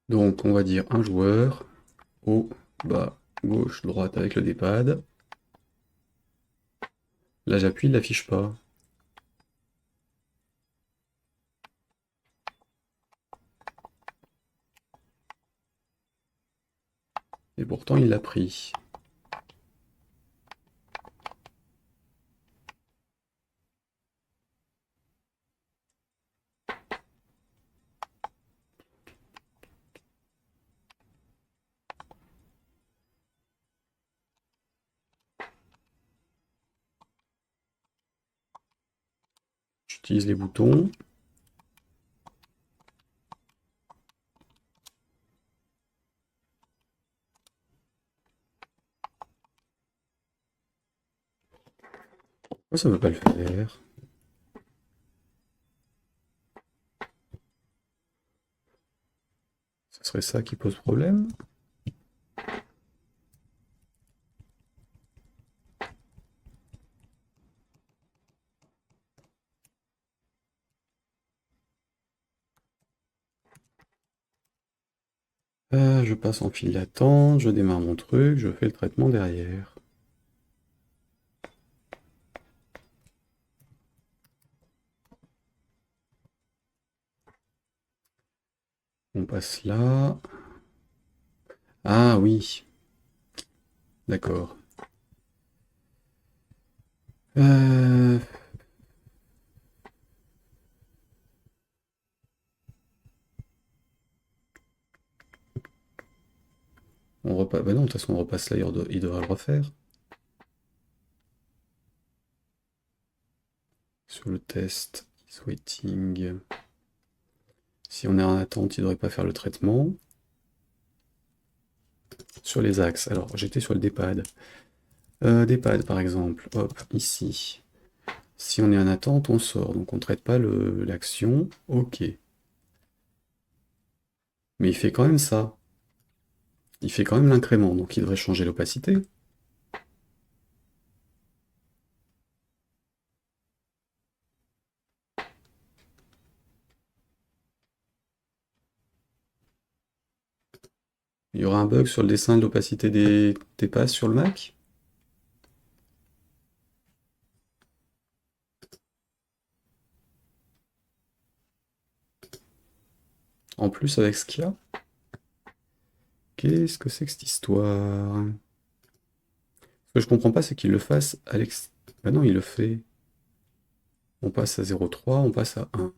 Donc on va dire un joueur, haut, bas, gauche, droite avec le D-pad. Là j'appuie, il l'affiche pas. Et pourtant il l'a pris. J'utilise les boutons. Pourquoi ça veut pas le faire? Ce serait ça qui pose problème? Je passe en file d'attente, je démarre mon truc, je fais le traitement derrière. On passe là. Ah oui, d'accord. Euh, on repasse. Bah non, de toute façon on repasse là, il devrait le refaire. Sur le test, is waiting. Si on est en attente, il devrait pas faire le traitement. Sur les axes, alors j'étais sur le D-pad. D-pad par exemple, hop, ici. Si on est en attente, on sort, donc on ne traite pas l'action, ok. Mais il fait quand même ça. Il fait quand même l'incrément, donc il devrait changer l'opacité. Il y aura un bug sur le dessin de l'opacité des passes sur le Mac? En plus avec ce qu'il y a? Qu'est-ce que c'est que cette histoire? Ce que je comprends pas, c'est qu'il le fasse à l'ex... Bah non, il le fait. On passe à 0,3, on passe à 1.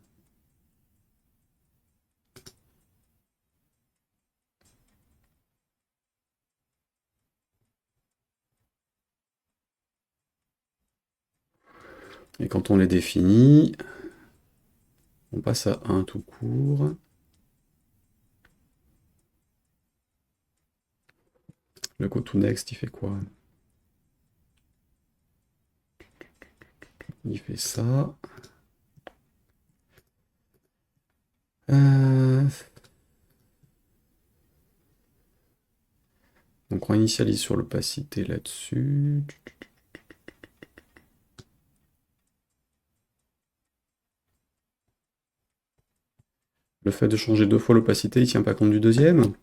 Et quand on les définit, on passe à 1 tout court. Le go to next, il fait quoi? Il fait ça. Euh, Donc on initialise sur l'opacité là-dessus. Le fait de changer deux fois l'opacité, il tient pas compte du deuxième?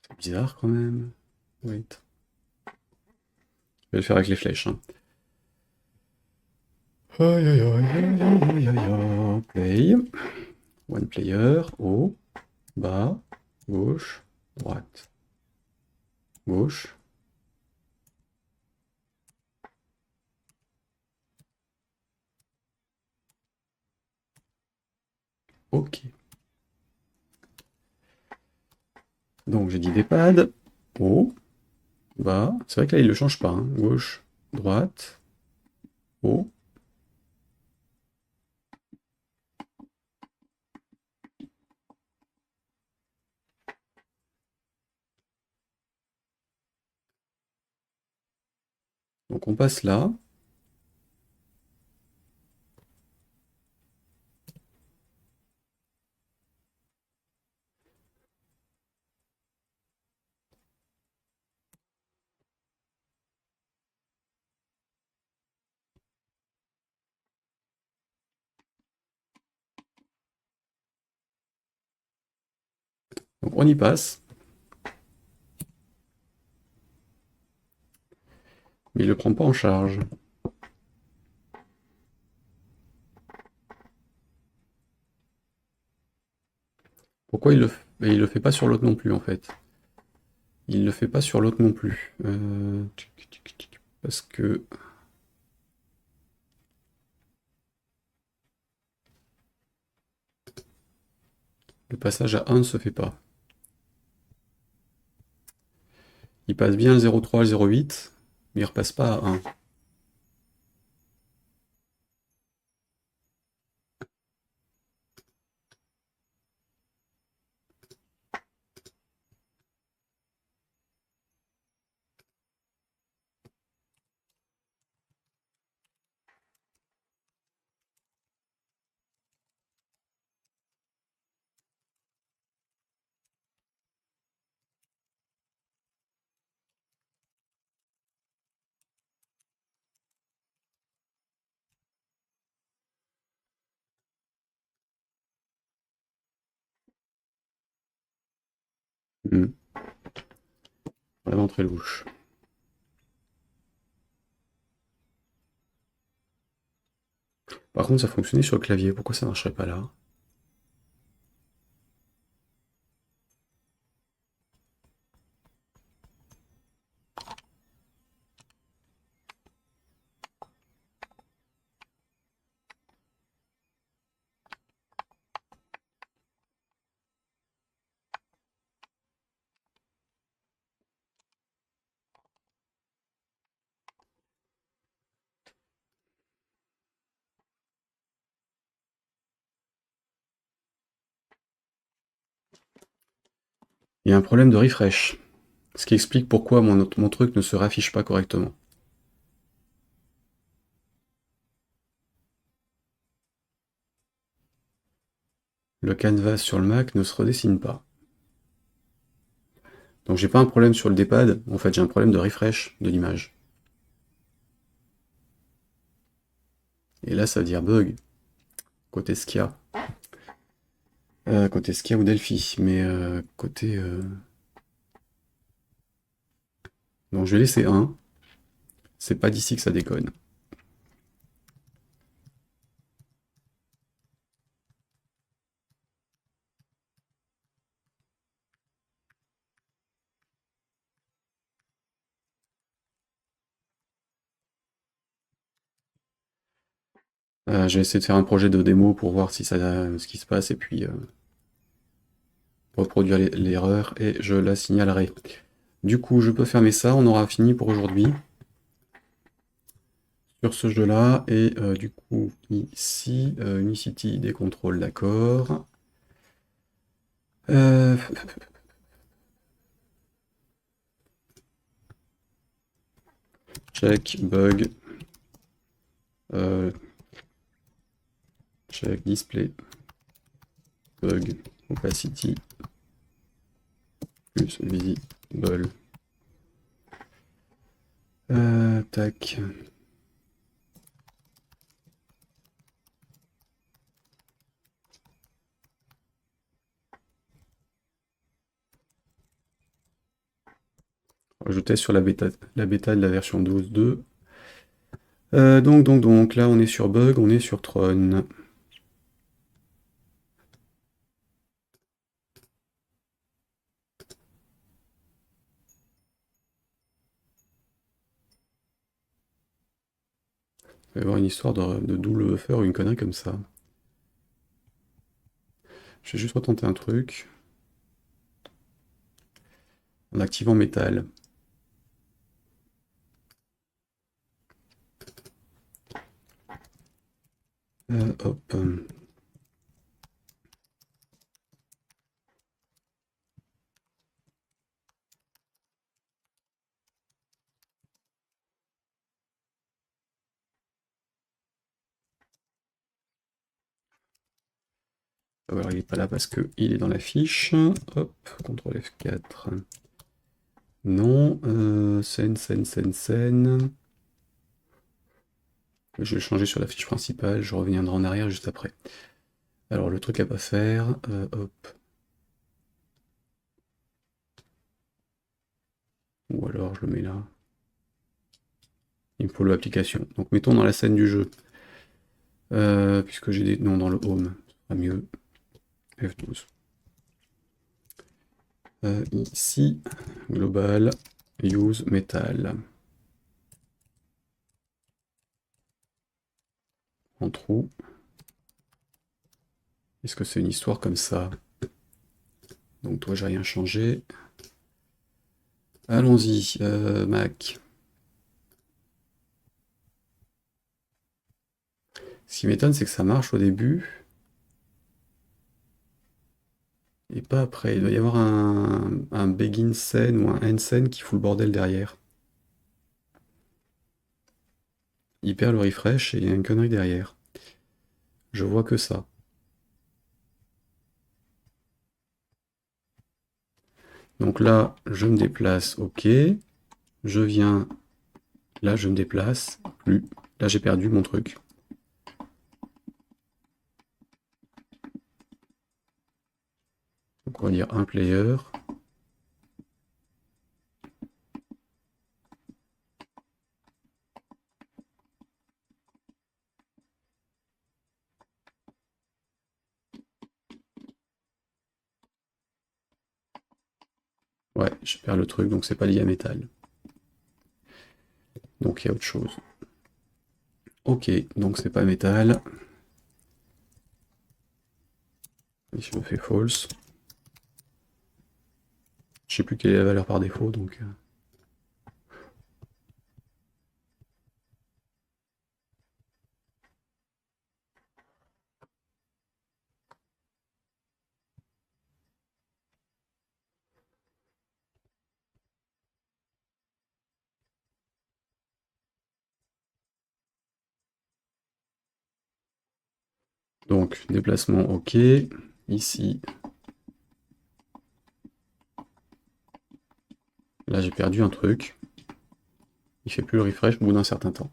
C'est bizarre quand même. Wait. Je vais le faire avec les flèches, hein. Aïe aïe aïe aïe aïe aïe aïe. Play. One player. Haut. Bas. Gauche. Droite. Gauche. Ok. Donc j'ai dit des pads. Haut. Bas. C'est vrai que là il le change pas, hein. Gauche. Droite. Haut. Donc on passe là. Donc on y passe. Mais il ne le prend pas en charge. Pourquoi il le fait? Et il le fait pas sur l'autre non plus en fait. Il le fait pas sur l'autre non plus. Parce que le passage à 1 ne se fait pas. Il passe bien le 0,3, le 0,8, mais il repasse pas à 1. Vraiment très louche. Par contre, ça fonctionnait sur le clavier. Pourquoi ça marcherait pas là? Il y a un problème de refresh. Ce qui explique pourquoi mon truc ne se raffiche pas correctement. Le canvas sur le Mac ne se redessine pas. Donc j'ai pas un problème sur le D-pad, en fait j'ai un problème de refresh de l'image. Et là ça veut dire bug, côté Skia. Côté Skia ou Delphi, mais côté... Donc je vais laisser 1. C'est pas d'ici que ça déconne. Je vais essayer de faire un projet de démo pour voir si ce qui se passe et puis reproduire l'erreur et je la signalerai. Du coup, je peux fermer ça, on aura fini pour aujourd'hui sur ce jeu-là. Et du coup, ici, Unicity ID contrôle, d'accord. Check, bug. Check, display. Bug, opacity. Plus visible. Tac. Je teste sur la bêta de la version 12.2. Donc, là on est sur bug, on est sur Tron. Il va y avoir une histoire de double buffer ou une connerie comme ça. Je vais juste retenter un truc. En activant métal. Hop. Alors il n'est pas là parce qu'il est dans la fiche. Hop, CTRL F4. Non. Scène. Je vais le changer sur la fiche principale, je reviendrai en arrière juste après. Alors le truc à pas faire, hop. ou alors je le mets là. Il me faut l'application. Donc mettons dans la scène du jeu. Puisque j'ai des... Non, dans le home, ce sera mieux. F12. Ici, global, use metal. En trou. Est-ce que c'est une histoire comme ça? Donc toi, j'ai rien changé. Allons-y, Mac. Ce qui m'étonne, c'est que ça marche au début. Et pas après. Il doit y avoir un begin scene ou un end scene qui fout le bordel derrière. Il perd le refresh et il y a une connerie derrière. Je vois que ça. Donc là, je me déplace, ok. Je viens, là je me déplace, plus. Là j'ai perdu mon truc. Donc on va dire un player. Ouais, je perds le truc, donc c'est pas lié à métal. Donc il y a autre chose. Ok, donc c'est pas métal. Et je me fais false. Je sais plus quelle est la valeur par défaut, donc... Donc, déplacement, ok. Ici. Là, j'ai perdu un truc. Il fait plus le refresh au bout d'un certain temps.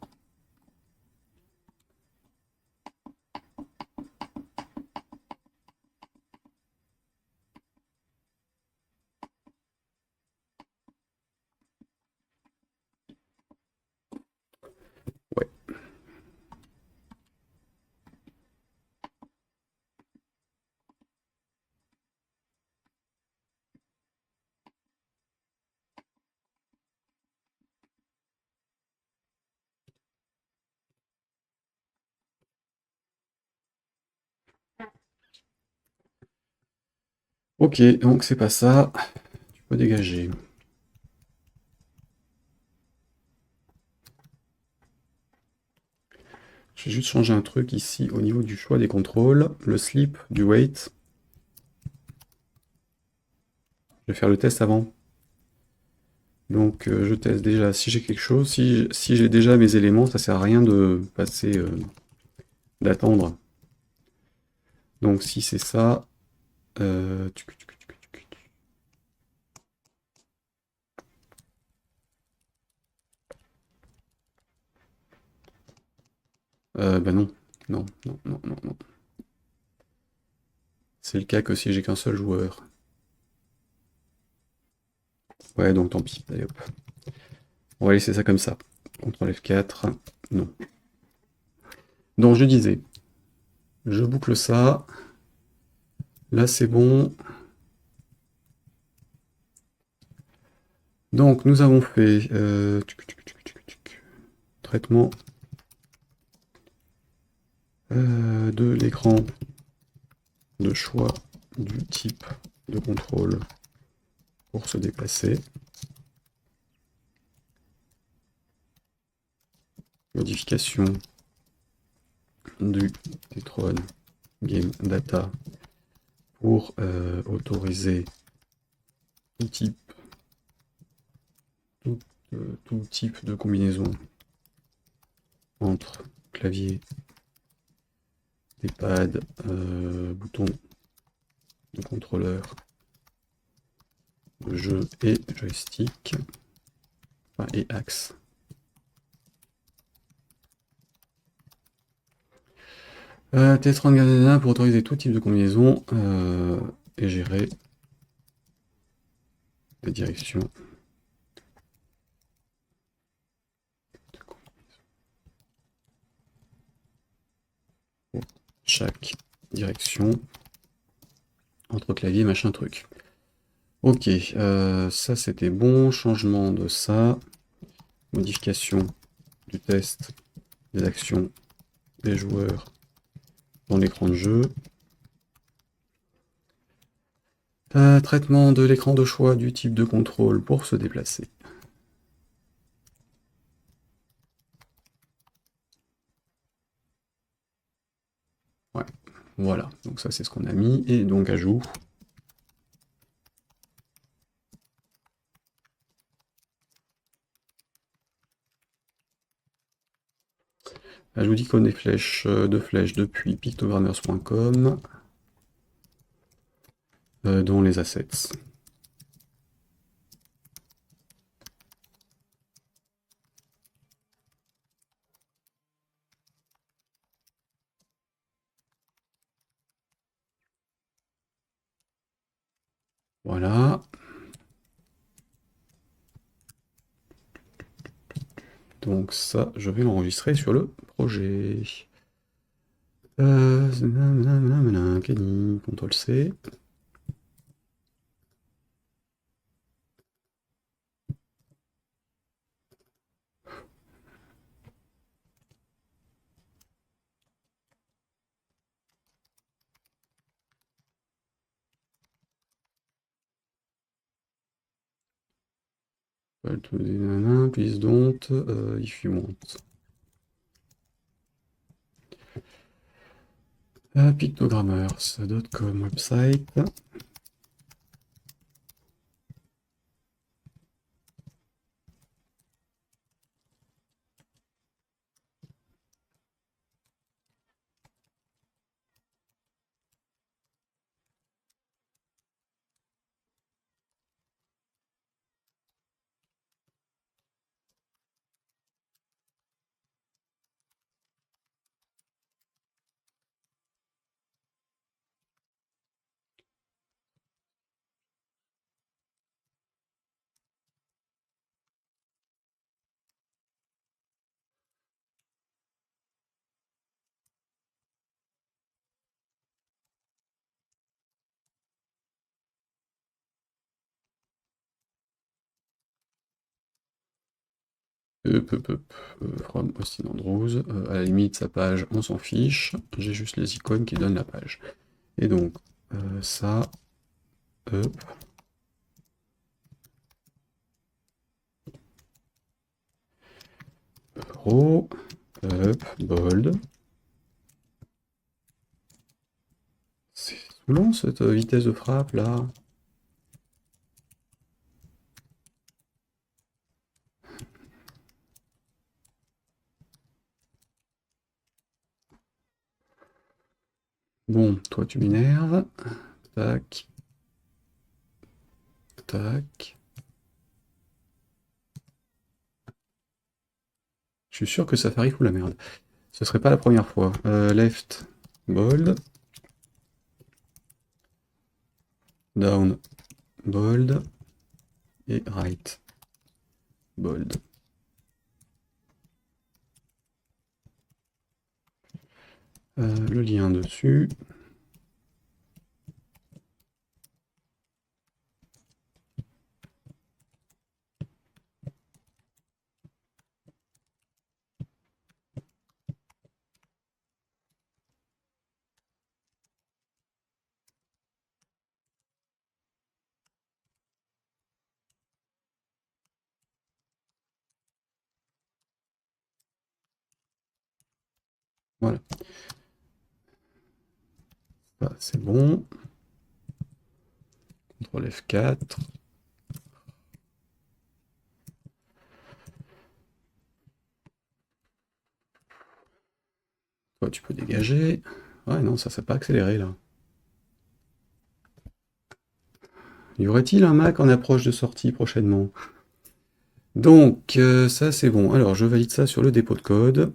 Ouais. Ok, donc c'est pas ça. Tu peux dégager. Je vais juste changer un truc ici au niveau du choix des contrôles. Le slip du weight. Je vais faire le test avant. Donc je teste déjà si j'ai quelque chose. Si j'ai déjà mes éléments, ça sert à rien de passer, d'attendre. Donc si c'est ça... bah non. Non, non, non, non, non. C'est le cas que si j'ai qu'un seul joueur. Ouais, donc tant pis. Allez hop. On va laisser ça comme ça. CTRL F4. Non. Donc je disais, je boucle ça. Là c'est bon. Donc nous avons fait traitement de l'écran de choix du type de contrôle pour se déplacer. Modification du Tetron Game Data pour autoriser tout type de combinaison entre clavier, D-pad, bouton de contrôleur de jeu et joystick, enfin, et axe. Tetron Game Data pour autoriser tout type de combinaison et gérer des directions chaque direction entre clavier machin truc. Ok, ça c'était bon, changement de ça, modification du test des actions des joueurs dans l'écran de jeu. Traitement de l'écran de choix du type de contrôle pour se déplacer. Ouais, voilà, donc ça c'est ce qu'on a mis, et donc ajout. Ajout d'icône des flèches, de flèches depuis pictogrammers.com dans les assets. Voilà. Donc ça, je vais l'enregistrer sur le projet. Kenny, CTRL-C. Please don't, if you want. Pictogrammers.com website. From Austin Andrews. À la limite, sa page, on s'en fiche. J'ai juste les icônes qui donnent la page. Et donc, ça, Pro, bold. C'est saoulant cette vitesse de frappe là. Bon, toi tu m'énerves. Tac. Tac. Je suis sûr que Safari fout la merde. Ce serait pas la première fois. Left, bold. Down, bold. Et right, bold. Le lien dessus. Voilà. Ça, c'est bon. CTRL F4. Toi, tu peux dégager. Ouais, non, ça s'est pas accéléré là. Y aurait-il un Mac en approche de sortie prochainement? Donc, ça c'est bon. Alors, je valide ça sur le dépôt de code.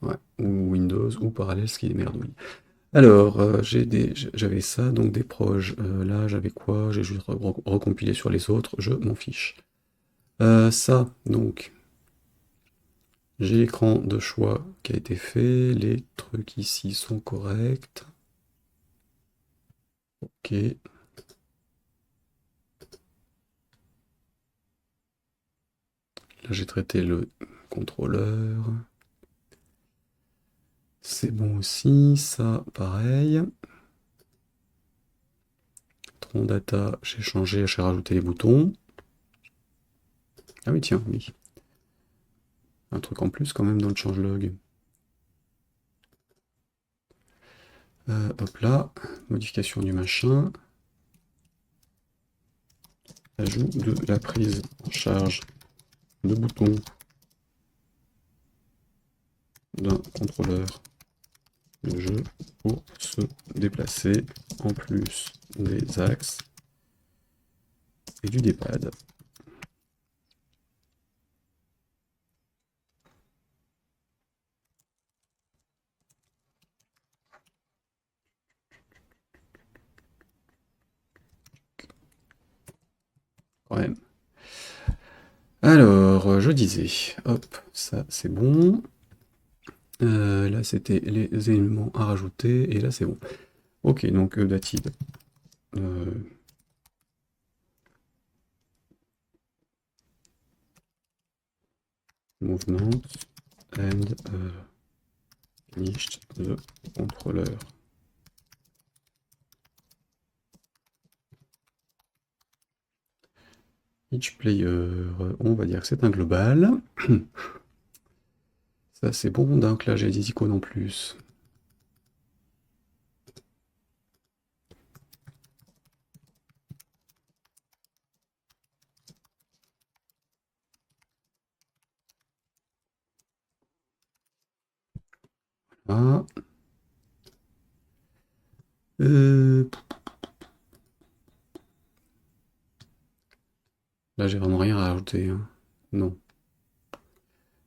Ouais, ou Windows, ou Parallels, ce qui est merdouille. Alors, j'avais ça, donc des proches. Là, j'avais quoi? J'ai juste recompilé sur les autres, je m'en fiche. Ça, donc, j'ai l'écran de choix qui a été fait. Les trucs ici sont corrects. Ok. Là, j'ai traité le contrôleur. C'est bon aussi. Ça, pareil. Tron data, j'ai changé, j'ai rajouté les boutons. Ah oui, tiens, oui. Un truc en plus quand même dans le changelog. Hop là, modification du machin. Ajout de la prise en charge de bouton d'un contrôleur de jeu pour se déplacer en plus des axes et du D-pad. Quand même. Alors, je disais, hop, ça c'est bon. Là c'était les éléments à rajouter, et là c'est bon. Ok, donc dated. Movement and finished the controller. Each player, on va dire que c'est un global. Ça c'est bon, donc là j'ai des icônes en plus. Voilà. Là j'ai vraiment rien à rajouter, hein. Non.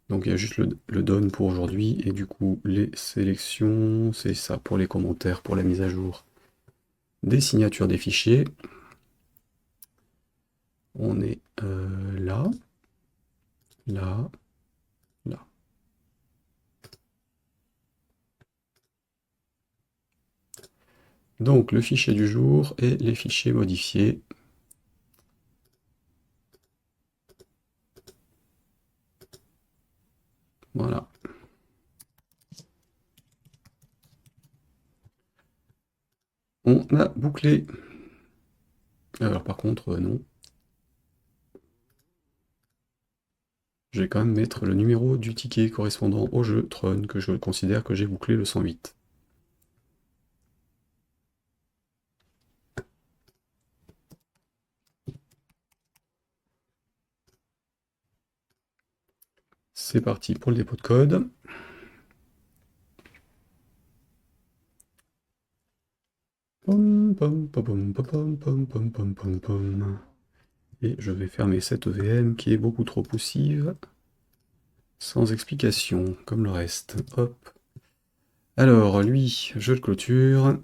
Donc il y a juste le done pour aujourd'hui, et du coup les sélections, c'est ça pour les commentaires, pour la mise à jour des signatures des fichiers. On est là, là, là. Donc le fichier du jour et les fichiers modifiés. Voilà. On a bouclé. Alors par contre, non. Je vais quand même mettre le numéro du ticket correspondant au jeu Tron, que je considère que j'ai bouclé le 108. C'est parti pour le dépôt de code. Pom, pom, pom, pom, pom, pom, pom, pom, pom, pom. Et je vais fermer cette EVM qui est beaucoup trop poussive. Sans explication, comme le reste. Hop. Alors, lui, je le clôture.